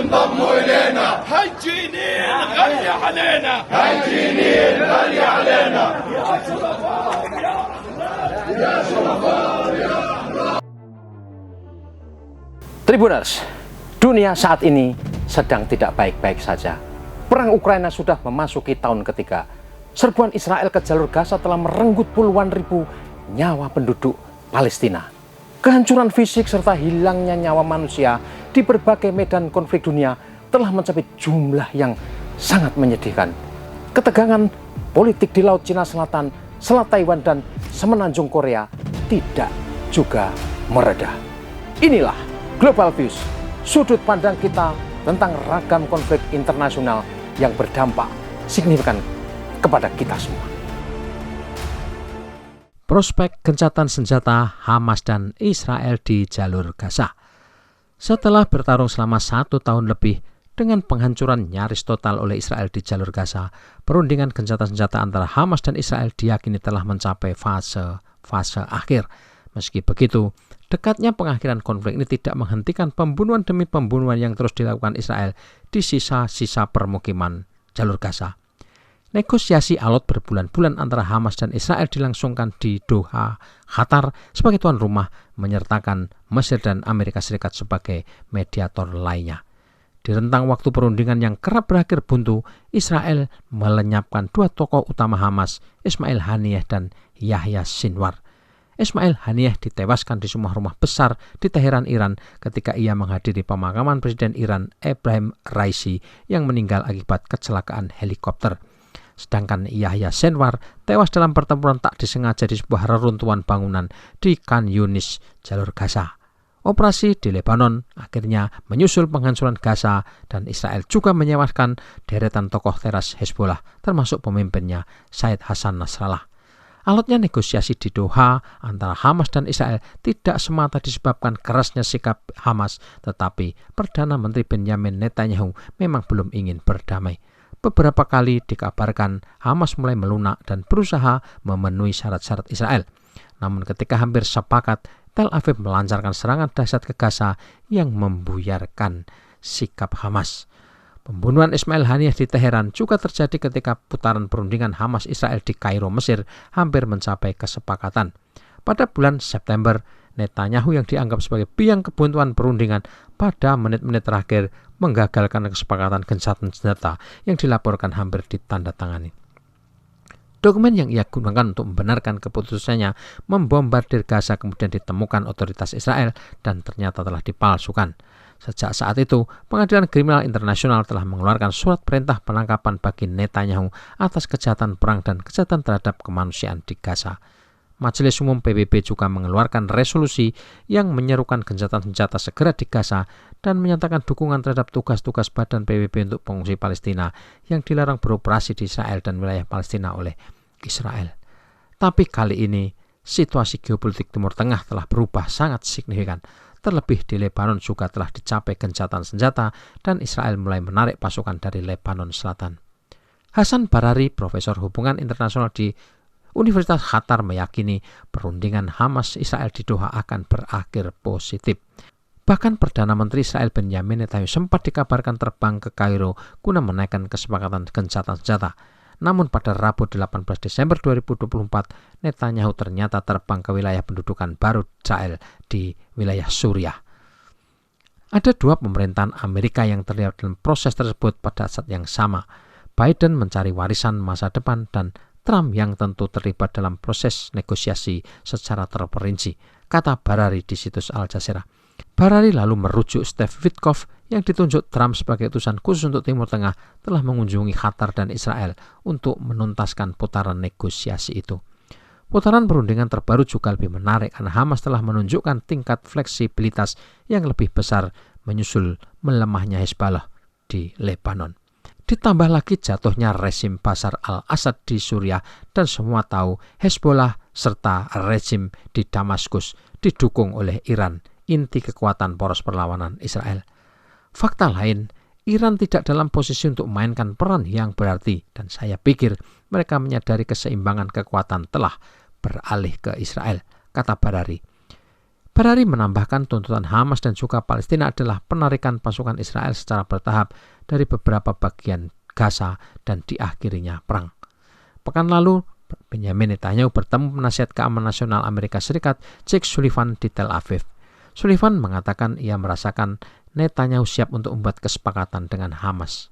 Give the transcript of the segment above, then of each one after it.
انضموا إلينا. هاي جنين غالية علينا. هاي جنين غالية علينا. Tribuners, dunia saat ini sedang tidak baik-baik saja. Perang Ukraina sudah memasuki tahun ketiga. Serbuan Israel ke jalur Gaza telah merenggut puluhan ribu nyawa penduduk Palestina. Kehancuran fisik serta hilangnya nyawa manusia di berbagai medan konflik dunia telah mencapai jumlah yang sangat menyedihkan. Ketegangan politik di Laut Cina Selatan, Selat Taiwan, dan Semenanjung Korea tidak juga mereda. Inilah Global Views, sudut pandang kita tentang ragam konflik internasional yang berdampak signifikan kepada kita semua. Prospek gencatan senjata Hamas dan Israel di jalur Gaza. Setelah bertarung selama 1 tahun lebih dengan penghancuran nyaris total oleh Israel di jalur Gaza, perundingan gencatan senjata antara Hamas dan Israel diyakini telah mencapai fase akhir. Meski begitu, dekatnya pengakhiran konflik ini tidak menghentikan pembunuhan demi pembunuhan yang terus dilakukan Israel di sisa-sisa permukiman jalur Gaza. Negosiasi alot berbulan-bulan antara Hamas dan Israel dilangsungkan di Doha, Qatar sebagai tuan rumah, menyertakan Mesir dan Amerika Serikat sebagai mediator lainnya. Di rentang waktu perundingan yang kerap berakhir buntu, Israel melenyapkan 2 tokoh utama Hamas, Ismail Haniyeh dan Yahya Sinwar. Ismail Haniyeh ditewaskan di sebuah rumah besar di Teheran, Iran ketika ia menghadiri pemakaman Presiden Iran Ebrahim Raisi yang meninggal akibat kecelakaan helikopter. Sedangkan Yahya Sinwar tewas dalam pertempuran tak disengaja di sebuah reruntuhan bangunan di Khan Yunis, jalur Gaza. Operasi di Lebanon akhirnya menyusul penghancuran Gaza dan Israel juga menyewaskan deretan tokoh teras Hezbollah termasuk pemimpinnya Said Hassan Nasrallah. Alotnya negosiasi di Doha antara Hamas dan Israel tidak semata disebabkan kerasnya sikap Hamas, tetapi Perdana Menteri Benjamin Netanyahu memang belum ingin berdamai. Beberapa kali dikabarkan Hamas mulai melunak dan berusaha memenuhi syarat-syarat Israel. Namun ketika hampir sepakat, Tel Aviv melancarkan serangan dahsyat ke Gaza yang membuyarkan sikap Hamas. Pembunuhan Ismail Haniyeh di Teheran juga terjadi ketika putaran perundingan Hamas Israel di Kairo, Mesir hampir mencapai kesepakatan. Pada bulan September, Netanyahu yang dianggap sebagai biang kebuntuan perundingan pada menit-menit terakhir menggagalkan kesepakatan gencatan senjata yang dilaporkan hampir ditandatangani. Dokumen yang ia gunakan untuk membenarkan keputusannya membombardir Gaza kemudian ditemukan otoritas Israel dan ternyata telah dipalsukan. Sejak saat itu, Pengadilan Kriminal Internasional telah mengeluarkan surat perintah penangkapan bagi Netanyahu atas kejahatan perang dan kejahatan terhadap kemanusiaan di Gaza. Majelis Umum PBB juga mengeluarkan resolusi yang menyerukan gencatan senjata segera di Gaza dan menyatakan dukungan terhadap tugas-tugas Badan PBB untuk pengungsi Palestina yang dilarang beroperasi di Israel dan wilayah Palestina oleh Israel. Tapi kali ini, situasi geopolitik Timur Tengah telah berubah sangat signifikan. Terlebih di Lebanon juga telah dicapai gencatan senjata dan Israel mulai menarik pasukan dari Lebanon Selatan. Hasan Barari, Profesor Hubungan Internasional di Universitas Qatar, meyakini perundingan Hamas Israel di Doha akan berakhir positif. Bahkan Perdana Menteri Israel Benjamin Netanyahu sempat dikabarkan terbang ke Kairo guna menaikkan kesepakatan gencatan senjata. Namun pada Rabu 18 Desember 2024, Netanyahu ternyata terbang ke wilayah pendudukan baru Israel di wilayah Suriah. Ada 2 pemerintahan Amerika yang terlibat dalam proses tersebut pada saat yang sama. Biden mencari warisan masa depan dan Trump yang tentu terlibat dalam proses negosiasi secara terperinci, kata Barari di situs Al Jazeera. Barari lalu merujuk Steve Witkoff yang ditunjuk Trump sebagai utusan khusus untuk Timur Tengah telah mengunjungi Qatar dan Israel untuk menuntaskan putaran negosiasi itu. Putaran perundingan terbaru juga lebih menarik karena Hamas telah menunjukkan tingkat fleksibilitas yang lebih besar menyusul melemahnya Hezbollah di Lebanon. Ditambah lagi jatuhnya rezim Bashar al-Assad di Suriah dan semua tahu Hezbollah serta rezim di Damaskus didukung oleh Iran, inti kekuatan poros perlawanan Israel. Fakta lain, Iran tidak dalam posisi untuk memainkan peran yang berarti dan saya pikir mereka menyadari keseimbangan kekuatan telah beralih ke Israel, kata Barari. Barari menambahkan tuntutan Hamas dan juga Palestina adalah penarikan pasukan Israel secara bertahap dari beberapa bagian Gaza dan diakhirinya perang. Pekan lalu, Benjamin Netanyahu bertemu penasihat keamanan nasional Amerika Serikat Jake Sullivan di Tel Aviv. Sullivan mengatakan ia merasakan Netanyahu siap untuk membuat kesepakatan dengan Hamas.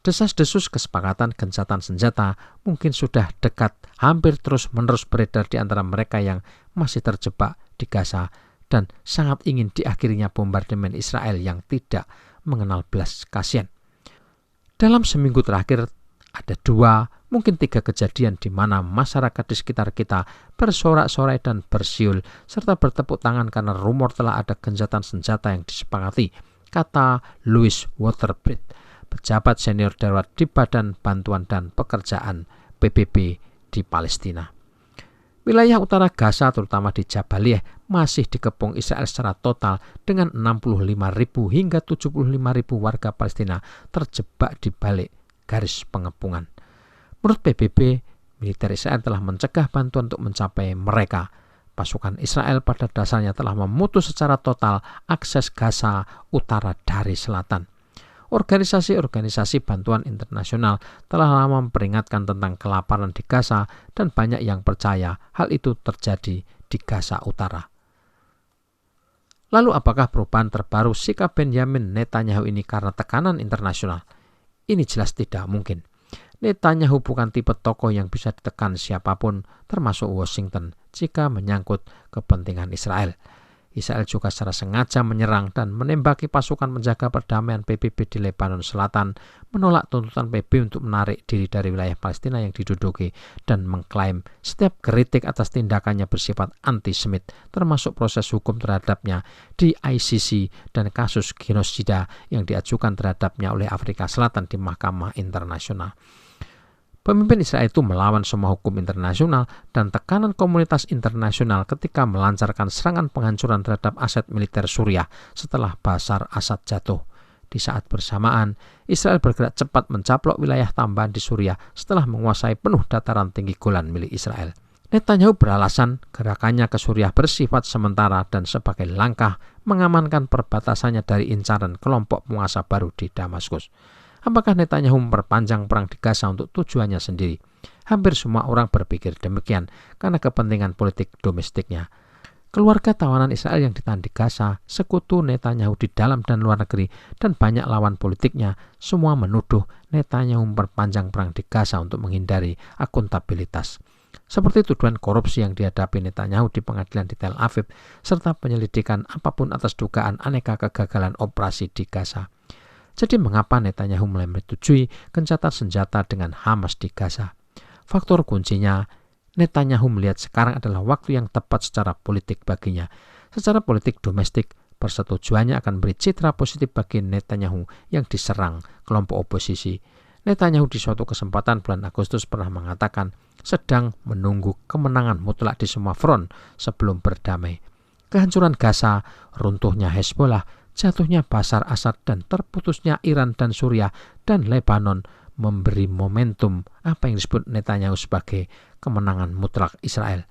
Desas-desus kesepakatan gencatan senjata mungkin sudah dekat, hampir terus-menerus beredar di antara mereka yang masih terjebak di Gaza dan sangat ingin diakhirinya bombardemen Israel yang tidak mengenal belas kasihan. Dalam seminggu terakhir ada 2, mungkin 3 kejadian di mana masyarakat di sekitar kita bersorak-sorai dan bersiul serta bertepuk tangan karena rumor telah ada gencatan senjata yang disepakati, kata Louis Waterbreed, pejabat senior darurat di Badan Bantuan dan Pekerjaan PBB di Palestina. Wilayah utara Gaza, terutama di Jabaliyah, masih dikepung Israel secara total dengan 65.000 hingga 75.000 warga Palestina terjebak di balik garis pengepungan. Menurut PBB, militer Israel telah mencegah bantuan untuk mencapai mereka. Pasukan Israel pada dasarnya telah memutus secara total akses Gaza utara dari selatan. Organisasi-organisasi bantuan internasional telah lama memperingatkan tentang kelaparan di Gaza dan banyak yang percaya hal itu terjadi di Gaza Utara. Lalu apakah perubahan terbaru sikap Benjamin Netanyahu ini karena tekanan internasional? Ini jelas tidak mungkin. Netanyahu bukan tipe tokoh yang bisa ditekan siapapun, termasuk Washington, jika menyangkut kepentingan Israel. Israel juga secara sengaja menyerang dan menembaki pasukan penjaga perdamaian PBB di Lebanon Selatan, menolak tuntutan PBB untuk menarik diri dari wilayah Palestina yang diduduki, dan mengklaim setiap kritik atas tindakannya bersifat antisemit, termasuk proses hukum terhadapnya di ICC dan kasus genosida yang diajukan terhadapnya oleh Afrika Selatan di Mahkamah Internasional. Pemimpin Israel itu melawan semua hukum internasional dan tekanan komunitas internasional ketika melancarkan serangan penghancuran terhadap aset militer Suriah setelah Bashar Assad jatuh. Di saat bersamaan, Israel bergerak cepat mencaplok wilayah tambahan di Suriah setelah menguasai penuh dataran tinggi Golan milik Israel. Netanyahu beralasan gerakannya ke Suriah bersifat sementara dan sebagai langkah mengamankan perbatasannya dari incaran kelompok penguasa baru di Damaskus. Apakah Netanyahu memperpanjang perang di Gaza untuk tujuannya sendiri? Hampir semua orang berpikir demikian karena kepentingan politik domestiknya. Keluarga tawanan Israel yang ditahan di Gaza, sekutu Netanyahu di dalam dan luar negeri, dan banyak lawan politiknya, semua menuduh Netanyahu memperpanjang perang di Gaza untuk menghindari akuntabilitas. Seperti tuduhan korupsi yang dihadapi Netanyahu di pengadilan di Tel Aviv, serta penyelidikan apapun atas dugaan aneka kegagalan operasi di Gaza. Jadi mengapa Netanyahu mulai menyetujui gencatan senjata dengan Hamas di Gaza? Faktor kuncinya, Netanyahu melihat sekarang adalah waktu yang tepat secara politik baginya. Secara politik domestik, persetujuannya akan beri citra positif bagi Netanyahu yang diserang kelompok oposisi. Netanyahu di suatu kesempatan bulan Agustus pernah mengatakan sedang menunggu kemenangan mutlak di semua front sebelum berdamai. Kehancuran Gaza, runtuhnya Hezbollah, jatuhnya Bashar Assad, dan terputusnya Iran dan Suriah dan Lebanon memberi momentum apa yang disebut Netanyahu sebagai kemenangan mutlak Israel.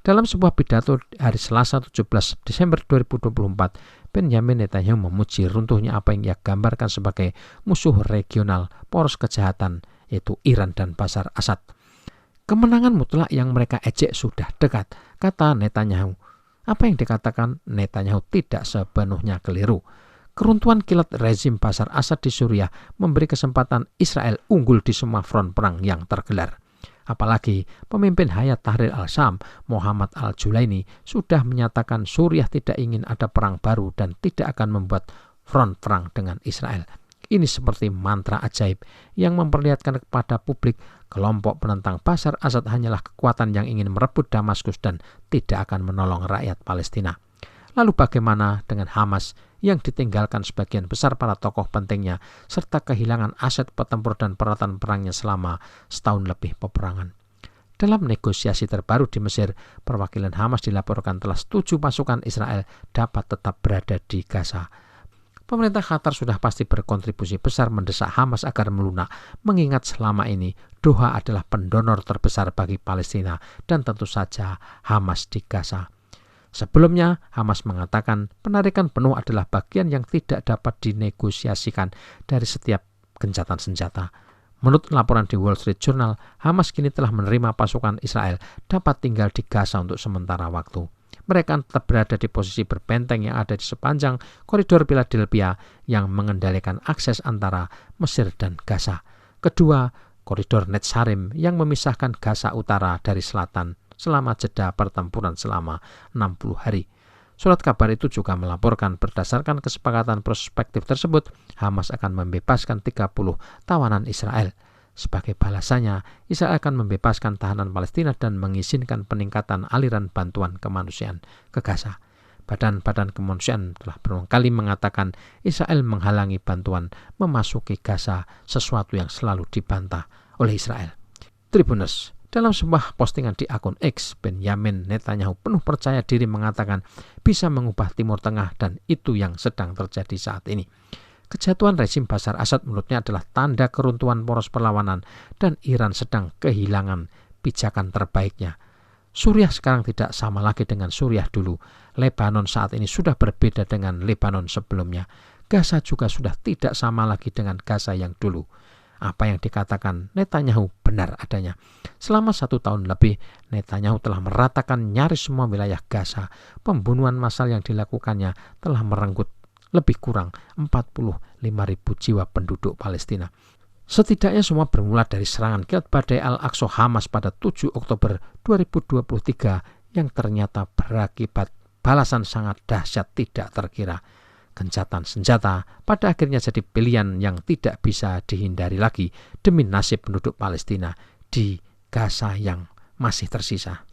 Dalam sebuah pidato hari Selasa 17 Desember 2024, Benjamin Netanyahu memuji runtuhnya apa yang ia gambarkan sebagai musuh regional poros kejahatan, yaitu Iran dan Bashar Assad. Kemenangan mutlak yang mereka ejek sudah dekat, kata Netanyahu. Apa yang dikatakan Netanyahu tidak sepenuhnya keliru. Keruntuhan kilat rezim Bashar Assad di Suriah memberi kesempatan Israel unggul di semua front perang yang tergelar. Apalagi pemimpin Hayat Tahrir al-Syam, Muhammad al-Julaini, sudah menyatakan Suriah tidak ingin ada perang baru dan tidak akan membuat front perang dengan Israel. Ini seperti mantra ajaib yang memperlihatkan kepada publik kelompok penentang Bashar Assad hanyalah kekuatan yang ingin merebut Damaskus dan tidak akan menolong rakyat Palestina. Lalu bagaimana dengan Hamas yang ditinggalkan sebagian besar para tokoh pentingnya serta kehilangan aset petempur dan peralatan perangnya selama setahun lebih peperangan? Dalam negosiasi terbaru di Mesir, perwakilan Hamas dilaporkan telah setuju pasukan Israel dapat tetap berada di Gaza. Pemerintah Qatar sudah pasti berkontribusi besar mendesak Hamas agar melunak, mengingat selama ini Doha adalah pendonor terbesar bagi Palestina dan tentu saja Hamas di Gaza. Sebelumnya, Hamas mengatakan penarikan penuh adalah bagian yang tidak dapat dinegosiasikan dari setiap gencatan senjata. Menurut laporan di Wall Street Journal, Hamas kini telah menerima pasukan Israel dapat tinggal di Gaza untuk sementara waktu. Mereka tetap berada di posisi berbenteng yang ada di sepanjang koridor Philadelphia yang mengendalikan akses antara Mesir dan Gaza. Kedua, koridor Netzarim yang memisahkan Gaza Utara dari selatan selama jeda pertempuran selama 60 hari. Surat kabar itu juga melaporkan berdasarkan kesepakatan prospektif tersebut, Hamas akan membebaskan 30 tawanan Israel. Sebagai balasannya, Israel akan membebaskan tahanan Palestina dan mengizinkan peningkatan aliran bantuan kemanusiaan ke Gaza. Badan-badan kemanusiaan telah berulang kali mengatakan Israel menghalangi bantuan memasuki Gaza, sesuatu yang selalu dibantah oleh Israel. Tribuners, dalam sebuah postingan di akun X, Benjamin Netanyahu penuh percaya diri mengatakan bisa mengubah Timur Tengah dan itu yang sedang terjadi saat ini. Kejatuhan rezim Bashar Assad menurutnya adalah tanda keruntuhan poros perlawanan dan Iran sedang kehilangan pijakan terbaiknya. Suriah sekarang tidak sama lagi dengan Suriah dulu. Lebanon saat ini sudah berbeda dengan Lebanon sebelumnya. Gaza juga sudah tidak sama lagi dengan Gaza yang dulu. Apa yang dikatakan Netanyahu benar adanya. Selama 1 tahun lebih, Netanyahu telah meratakan nyaris semua wilayah Gaza. Pembunuhan massal yang dilakukannya telah merenggut lebih kurang 45.000 jiwa penduduk Palestina. Setidaknya semua bermula dari serangan kilat badai Al-Aqsa Hamas pada 7 Oktober 2023 yang ternyata berakibat balasan sangat dahsyat tidak terkira. Gencatan senjata pada akhirnya jadi pilihan yang tidak bisa dihindari lagi demi nasib penduduk Palestina di Gaza yang masih tersisa.